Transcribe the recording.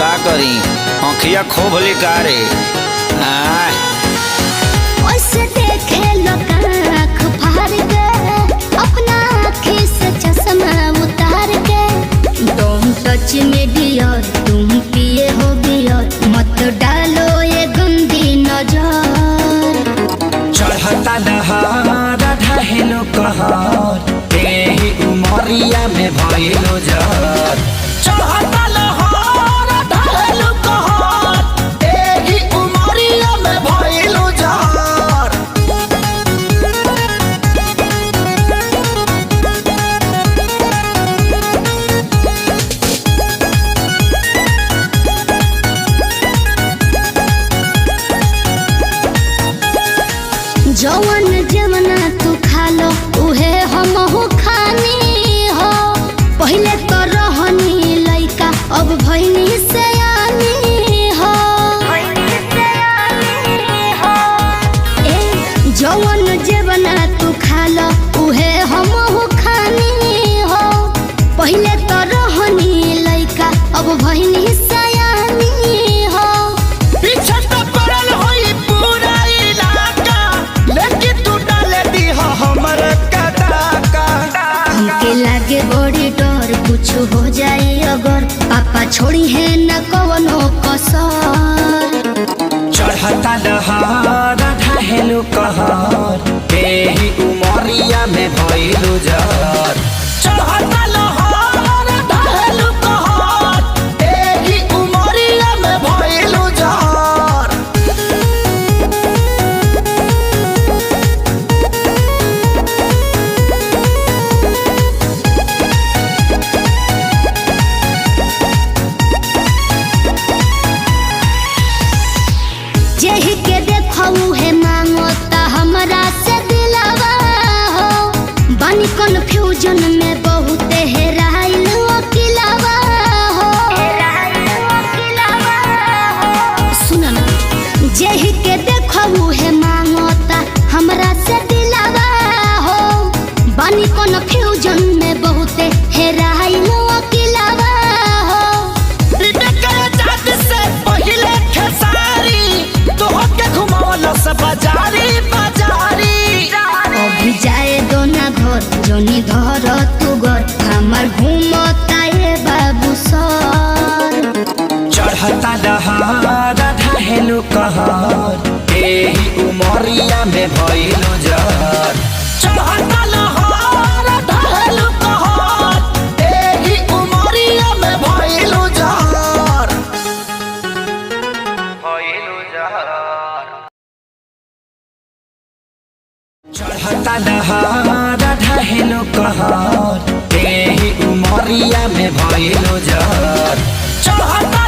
का करी आँखिया खोब लिकारे ओसे देखे लोग आँख फाड़ के अपना आँखी से चश्मा उतार के तुम टच में डियर तुम पिए हो बियर मत डालो ये गंदी नजर चढ़ता दहार ढहेलो कहर तेही उमरिया में भइलो जर चढ़ता लहर ढहेलो कहर तेही उमरिया में भइलो जर जवन जवना तू खा लो उहे हमहू खानी हो पहले तो रहनी लइका अब भइनी सयानी हो ए जवन जवना तू खा लो उहे हमहू खानी हो पहले तो रहनी लइका अब भइनी सयानी हो पीछे तो पड़ल होई पूरा इलाका लेकिन तू डाले दी हमर कदाका हमके लागे बड़ी डर कुछ हो जाए अगर पापा छोड़ी है न कवनो कसर चढ़ता दहार ढहेलो कहर तेही उमरिया में भइलो जर चढ़ता लहर ढहेलो कहर तेही उमरिया में भइलो जर जेहि के देखऊ है मांगो ता हमरा से दिलावा हो बनी कन्फ्यूजन में बहुत हेराइल अकेलावा हो सुन ना जेहि के देखऊ है मांगो ता हमरा से दिलावा हो बनी कन्फ्यूजन में बहुत हेराइल अकेलावा हो अभी जाए दो ना घर जोनी धर तू घर हमार घूमता ये बाबू सर चढ़ता दहार ढहेलो कहर तेही उमरिया में भइलो जर चढ़ता लहर ढहेलो कहर तेही उमरिया में भइलो जर चढ़ता दहार ढहेलो कहर तेही उमरिया में भइलो जर चढ़ता